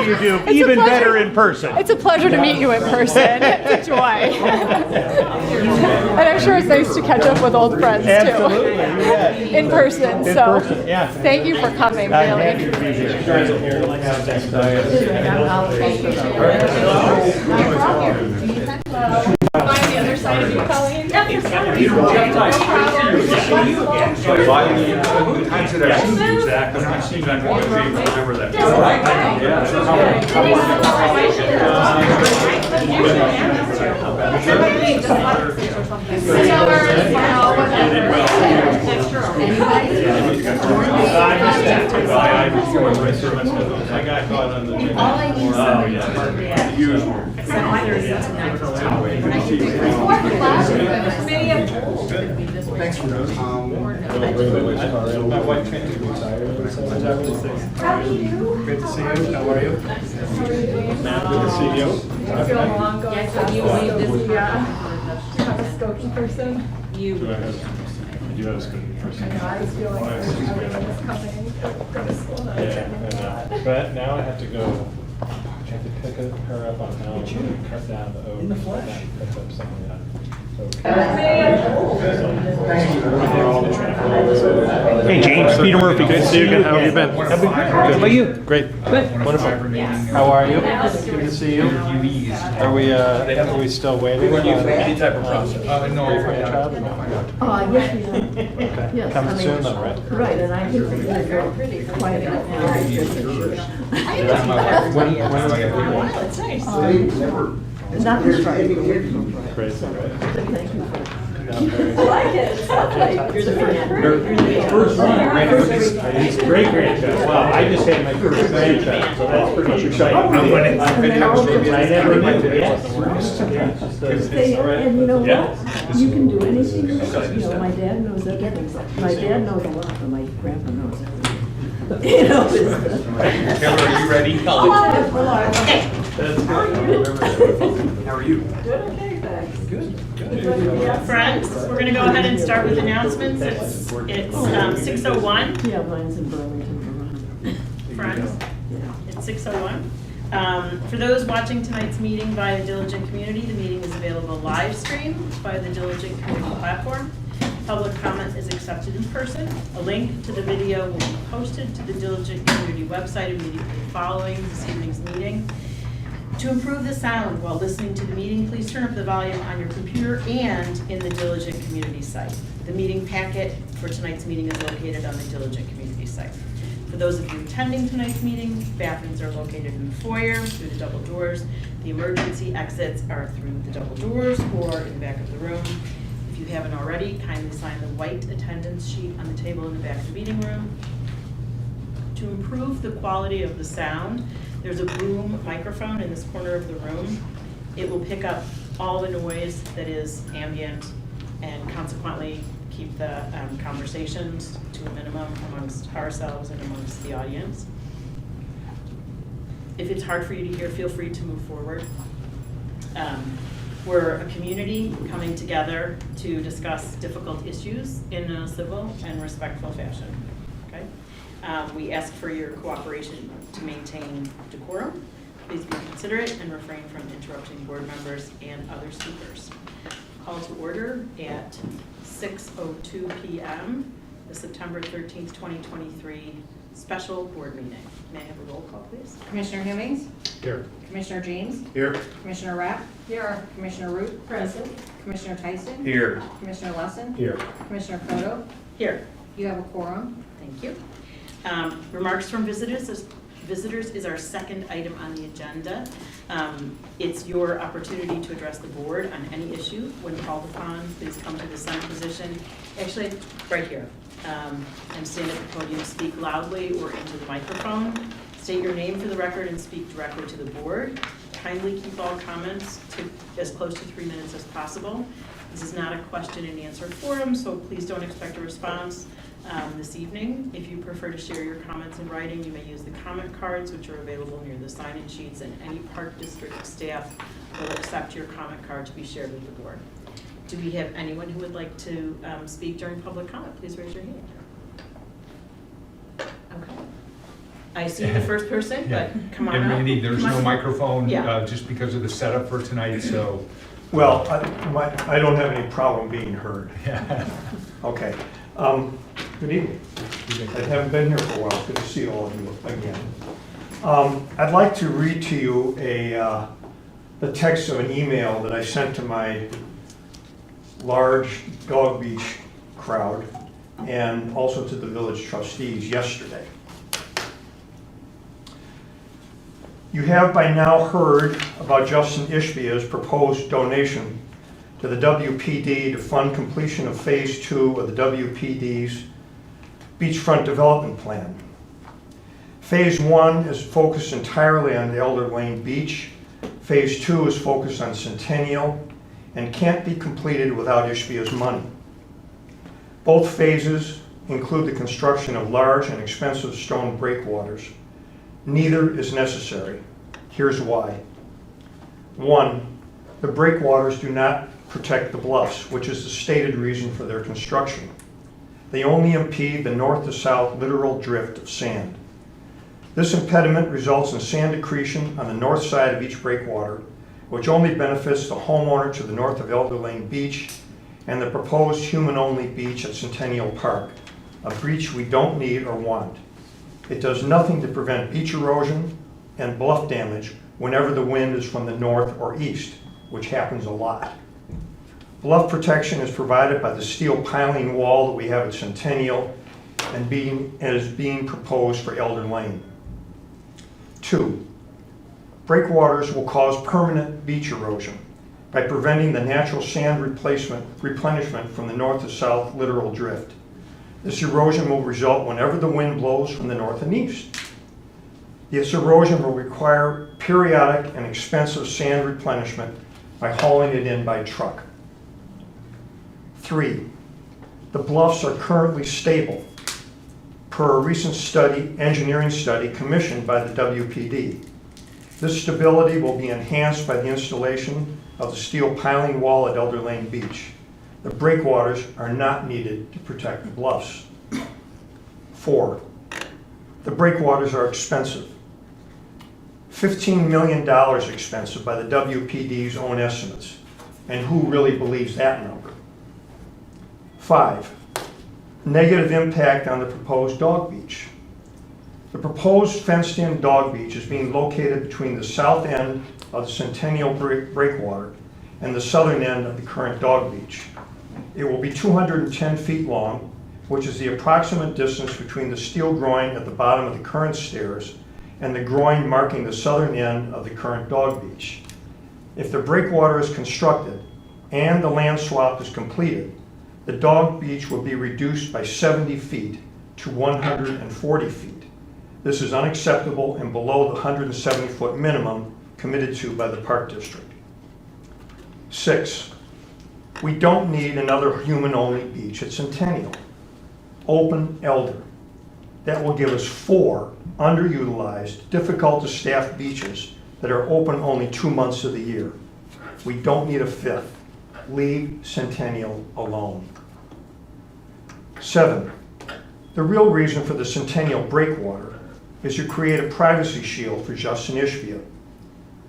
say you do even better in person. It's a pleasure to meet you in person. It's a joy. And I'm sure it's nice to catch up with old friends, too. Absolutely, yes. In person, In so. person, yeah. Thank you for coming, I'm happy really. to be here. Find the other side of you, Colleen. I got caught on the. Oh, yeah. Usual. Thanks for those. My wife can't do it. Good to see you. How are you? Good to see you. I feel long going to you have a Skokie person. I do have a Skokie person. I was feeling like everyone was coming to go to school. But now I have to go. I have to pick her up on Helen and cut down the oak. In the flesh. Pick up some of that. Hey, James, Peter Murphy. Good to see you again. How have you been? Good. How about you? Great. Wonderful. How are you? Good to see you. Are we still waiting? Any type of process. No. Yes, we do. Okay. Yes, Coming I mean, soon though, right? Right, and I think they're very quiet now. When do I get paid? That's nice. Not this Friday, but the week from Friday. Great. Thank you for. I like it. It's like, You're the first. First one. He's great grandchild. Wow, I just had my first grandchild, so that's pretty exciting. I never knew. And you know what? You can do anything. You know, my dad knows everything. My dad knows a lot, but my grandpa knows everything. You know, it's Taylor, are you ready? How are you? Good, okay, thanks. Friends, we're going to go ahead and start with announcements. It's 6:01. Yeah, mine's in Burlington, Friends, Yeah. it's 6:01. For those watching tonight's meeting via Diligent Community, the meeting is available live stream via the Diligent Community platform. Public comment is accepted in person. A link to the video will be posted to the Diligent Community website immediately following this evening's meeting. To improve the sound while listening to the meeting, please turn up the volume on your computer and in the Diligent Community site. The meeting packet for tonight's meeting is located on the Diligent Community site. For those of you attending tonight's meeting, bathrooms are located in the foyer through the double doors. The emergency exits are through the double doors or in the back of the room. If you haven't already, kindly sign the white attendance sheet on the table in the back of the meeting room. To improve the quality of the sound, there's a boom microphone in this corner of the room. It will pick up all the noise that is ambient and consequently keep the conversations to a minimum amongst ourselves and amongst the audience. If it's hard for you to hear, feel free to move forward. We're a community coming together to discuss difficult issues in a civil and respectful fashion. Okay? We ask for your cooperation to maintain decorum. Please be considerate and refrain from interrupting board members and other speakers. Call to order at 6:02 p.m. the September 13th, 2023 special board meeting. May I have a roll call, please? Commissioner Hemmings? Here. Commissioner James? Here. Commissioner Rapp? Here. Commissioner Root? Present. Commissioner Tyson? Here. Commissioner Lesson? Here. Commissioner Proto? Here. You have a quorum. Thank you. Remarks from visitors is our second item on the agenda. It's your opportunity to address the board on any issue. When called upon, please come to the center position. Actually, right here. And stand at the podium, speak loudly or into the microphone. State your name for the record and speak directly to the board. Kindly keep all comments to as close to 3 minutes as possible. This is not a question and answer forum, so please don't expect a response this evening. If you prefer to share your comments in writing, you may use the comment cards, which are available near the sign-in sheets, and any Park District staff will accept your comment card to be shared with the board. Do we have anyone who would like to speak during public comment? Please raise your hand. Okay. I see the first person, but come on And up. Randy, there's Come no on. microphone, Yeah. just because of the setup for tonight, so. Well, I don't have any problem being heard. Yeah. Okay. Good evening. I haven't been here for a while. Good to see all of you again. I'd like to read to you the text of an email that I sent to my large Dog Beach crowd and also to the village trustees yesterday. You have by now heard about Justin Ishbia's proposed donation to the WPD to fund completion of Phase 2 of the WPD's beachfront development plan. Phase 1 is focused entirely on the Elder Lane Beach. Phase 2 is focused on Centennial and can't be completed without Ishbia's money. Both phases include the construction of large and expensive stone breakwaters. Neither is necessary. Here's why. 1, the breakwaters do not protect the bluffs, which is the stated reason for their construction. They only impede the north to south littoral drift of sand. This impediment results in sand accretion on the north side of each breakwater, which only benefits the homeowner to the north of Elder Lane Beach and the proposed human-only beach at Centennial Park, a beach we don't need or want. It does nothing to prevent beach erosion and bluff damage whenever the wind is from the north or east, which happens a lot. Bluff protection is provided by the steel piling wall that we have at Centennial and is being proposed for Elder Lane. 2, breakwaters will cause permanent beach erosion by preventing the natural sand replenishment from the north to south littoral drift. This erosion will result whenever the wind blows from the north and east. This erosion will require periodic and expensive sand replenishment by hauling it in by truck. 3, the bluffs are currently stable per a recent engineering study commissioned by the WPD. This stability will be enhanced by the installation of the steel piling wall at Elder Lane Beach. The breakwaters are not needed to protect the bluffs. 4, the breakwaters are expensive. $15 million expensive by the WPD's own estimates. And who really believes that number? 5, negative impact on the proposed dog beach. The proposed fenced-in dog beach is being located between the south end of the Centennial breakwater and the southern end of the current dog beach. It will be 210 feet long, which is the approximate distance between the steel groin at the bottom of the current stairs and the groin marking the southern end of the current dog beach. If the breakwater is constructed and the land swap is completed, the dog beach will be reduced by 70 feet to 140 feet. This is unacceptable and below the 170-foot minimum committed to by the Park District. 6, we don't need another human-only beach at Centennial. Open Elder. That will give us 4 underutilized, difficult-to-staff beaches that are open only 2 months of the year. We don't need a 5th. Leave Centennial alone. 7, the real reason for the Centennial breakwater is to create a privacy shield for Justin Ishbia.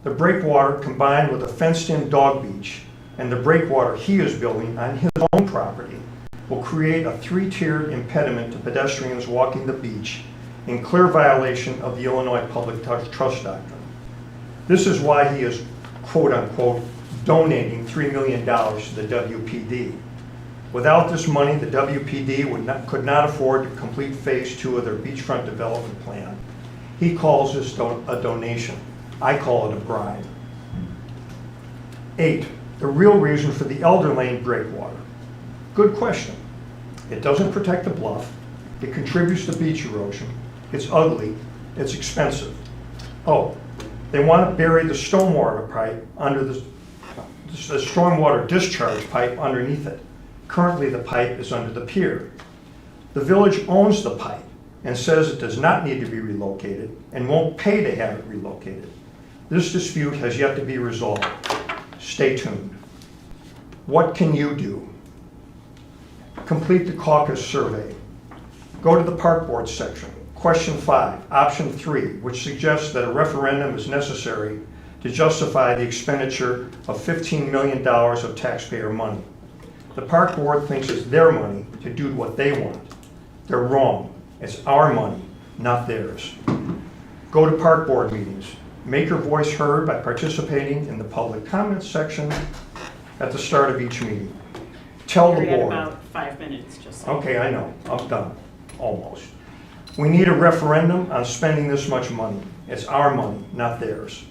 The breakwater, combined with a fenced-in dog beach and the breakwater he is building on his own property, will create a 3-tiered impediment to pedestrians walking the beach in clear violation of the Illinois Public Trust Doctrine. This is why he is, quote-unquote, donating $3 million to the WPD. Without this money, the WPD could not afford to complete Phase 2 of their beachfront development plan. He calls this a donation. I call it a bribe. 8, the real reason for the Elder Lane breakwater. Good question. It doesn't protect the bluff. It contributes to beach erosion. It's ugly. It's expensive. Oh, they want to bury the stormwater pipe under the stormwater discharge pipe underneath it. Currently, the pipe is under the pier. The village owns the pipe and says it does not need to be relocated and won't pay to have it relocated. This dispute has yet to be resolved. Stay tuned. What can you do? Complete the caucus survey. Go to the park board section, Question 5, option 3, which suggests that a referendum is necessary to justify the expenditure of $15 million of taxpayer money. The park board thinks it's their money to do what they want. They're wrong. It's our money, not theirs. Go to park board meetings. Make your voice heard by participating in the public comments section at the start of each meeting. Tell the You're at board. about 5 minutes, just so. Okay, I know, I'm done, almost. We need a referendum on spending this much money. It's our money, not theirs.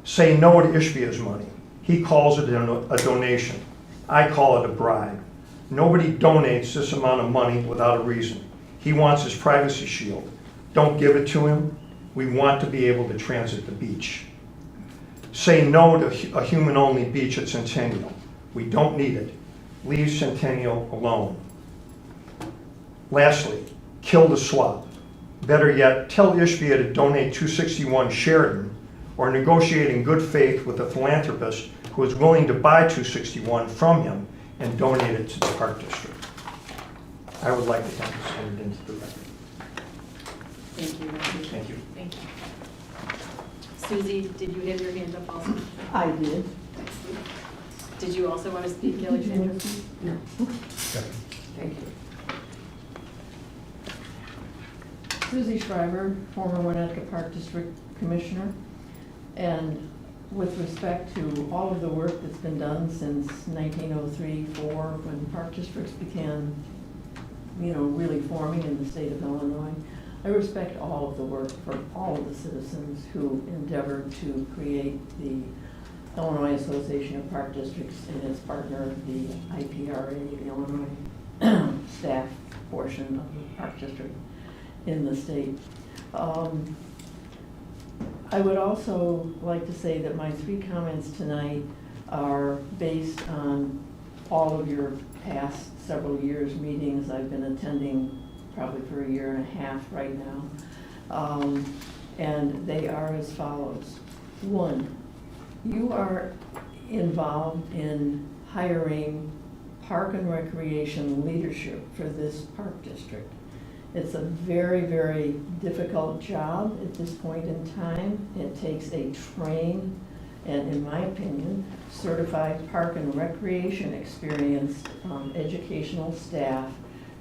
Say no to Ishbia's money. He calls it a donation. I call it a bribe. Nobody donates this amount of money without a reason. He wants his privacy shield. Don't give it to him. We want to be able to transit the beach. Say no to a human-only beach at Centennial. We don't need it. Leave Centennial alone. Lastly, kill the swap. Better yet, tell Ishbia to donate 261 Sheridan or negotiate in good faith with a philanthropist who is willing to buy 261 from him and donate it to the Park District. I would like to have this entered into the record. Thank you. Randy. Thank you. Thank you. Susie, did you have your hand up also? I did. Did you also want to speak, Alexandra? No. Thank you. Susie Schreiber, former Winnetka Park District Commissioner. And with respect to all of the work that's been done since 1903-4, when park districts began, really forming in the state of Illinois, I respect all of the work for all of the citizens who endeavored to create the Illinois Association of Park Districts and its partner, the IPRA, the Illinois staff portion of the park district in the state. I would also like to say that my 3 comments tonight are based on all of your past several years' meetings. I've been attending probably for a year and a half right now. And they are as follows. 1, you are involved in hiring park and recreation leadership for this park district. It's a very, very difficult job at this point in time. It takes a trained and, in my opinion, certified park and recreation experienced educational staff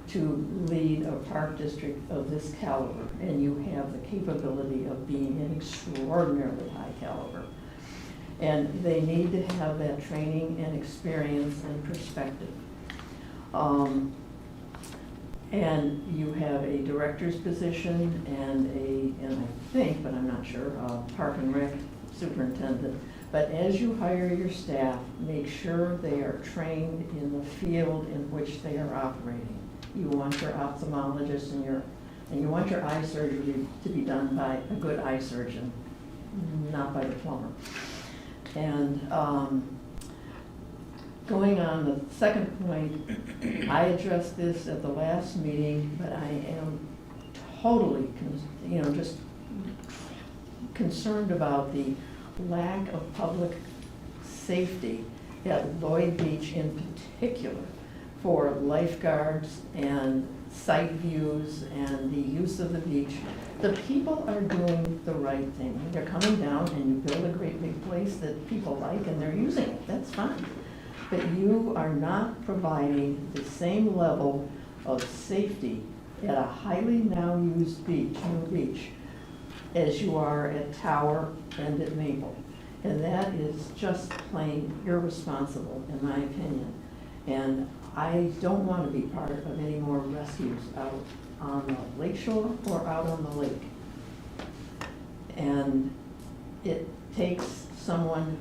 to lead a park district of this caliber. And you have the capability of being an extraordinarily high caliber. And they need to have that training and experience and perspective. And you have a director's position and I think, but I'm not sure, park and rec superintendent. But as you hire your staff, make sure they are trained in the field in which they are operating. You want your ophthalmologist and you want your eye surgery to be done by a good eye surgeon, not by the plumber. And going on the second point, I addressed this at the last meeting, but I am totally, just concerned about the lack of public safety at Lloyd Beach in particular for lifeguards and sight views and the use of the beach. The people are doing the right thing. They're coming down and you build a great big place that people like and they're using it. That's fine. But you are not providing the same level of safety at a highly now used beach, new beach, as you are at Tower and at Maple. And that is just plain irresponsible, in my opinion. And I don't want to be part of any more rescues out on the lakeshore or out on the lake. And it takes someone,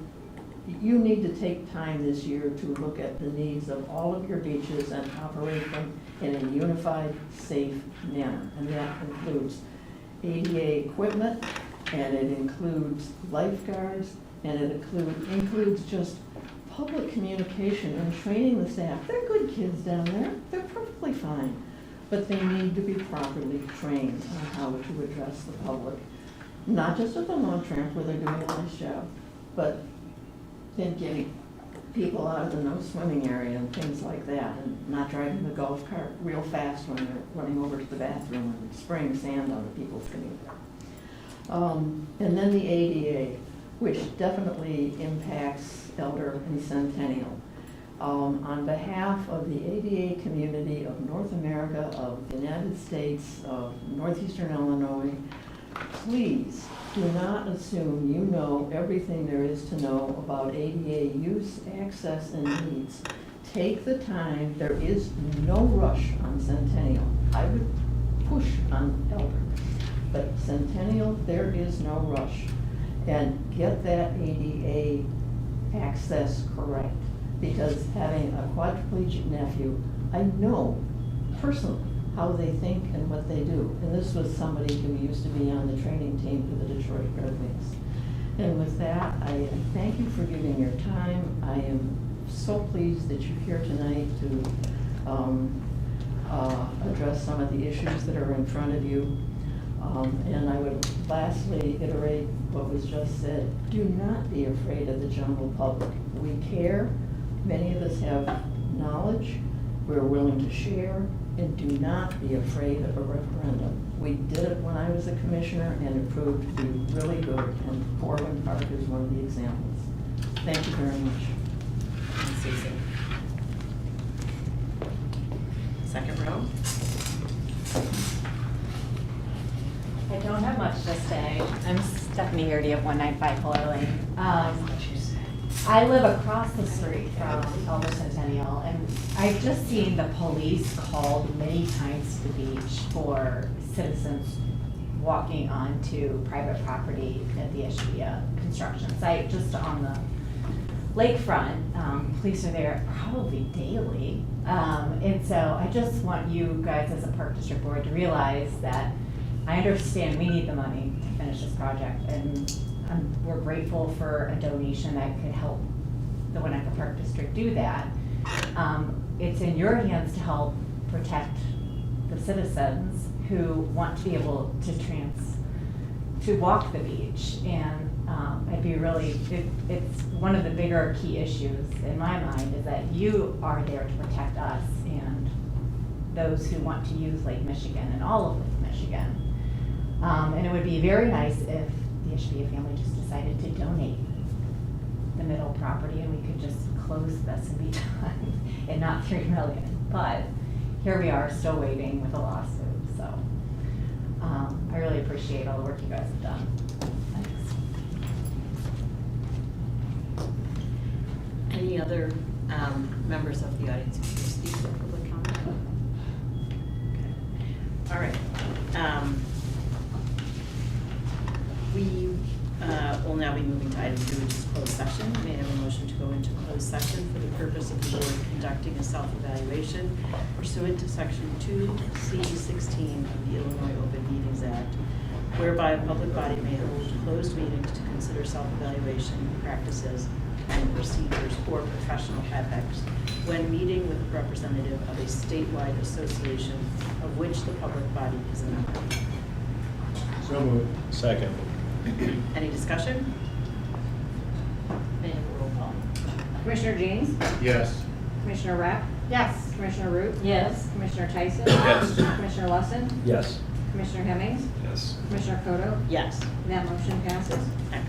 you need to take time this year to look at the needs of all of your beaches and operate them in a unified, safe manner. And that includes ADA equipment, and it includes lifeguards, and it includes just public communication and training the staff. They're good kids down there. They're perfectly fine. But they need to be properly trained on how to address the public. Not just at the lawn tramp where they're doing a nice job, but in getting people out of the no swimming area and things like that, and not driving the golf cart real fast when they're running over to the bathroom and spraying sand on the people's feet. And then the ADA, which definitely impacts elder and centennial. On behalf of the ADA community of North America, of the United States, of Northeastern Illinois, please do not assume you know everything there is to know about ADA use, access, and needs. Take the time. There is no rush on Centennial. I would push on Elder. But Centennial, there is no rush. And get that ADA access correct. Because having a quadriplegic nephew, I know personally how they think and what they do. And this was somebody who used to be on the training team for the Detroit Red Wings. And with that, I thank you for giving your time. I am so pleased that you're here tonight to address some of the issues that are in front of you. And I would lastly iterate what was just said. Do not be afraid of the general public. We care. Many of us have knowledge. We're willing to share. And do not be afraid of a referendum. We did it when I was a commissioner, and it proved to be really good, and Corwin Park is one of the examples. Thank you very much. And Susan. Second row. I don't have much to say. I'm Stephanie Hardy of 195 Fuller Lane. I live across the street from Elder Centennial, and I've just seen the police called many times to the beach for citizens walking onto private property at the Ishbia construction site, just on the lakefront. Police are there probably daily. And so I just want you guys as a Park District Board to realize that I understand we need the money to finish this project, and we're grateful for a donation that could help the Winnetka Park District do that. It's in your hands to help protect the citizens who want to be able to walk the beach. And it's one of the bigger key issues in my mind is that you are there to protect us and those who want to use Lake Michigan and all of Lake Michigan. And it would be very nice if the Ishbia family just decided to donate the middle property and we could just close this and be done, and not $3 million. But here we are, still waiting with a lawsuit. So I really appreciate all the work you guys have done. Thanks. Any other members of the audience who wish to speak for public comment? Okay. All right. We will now be moving to item 2, which is closed session. May I have a motion to go into closed session for the purpose of the board conducting a self-evaluation pursuant to section 2C16 of the Illinois Open Meetings Act, whereby a public body may hold closed meetings to consider self-evaluation practices and procedures or professional ethics when meeting with a representative of a statewide association of which the public body is a member. So moved. Second. Any discussion? May I have a roll call? Commissioner James? Yes. Commissioner Rapp? Yes. Commissioner Root? Yes. Commissioner Tyson? Yes. Commissioner Lesson? Yes. Commissioner Hemmings? Yes. Commissioner Kodo? Yes. That motion passes. Excellent.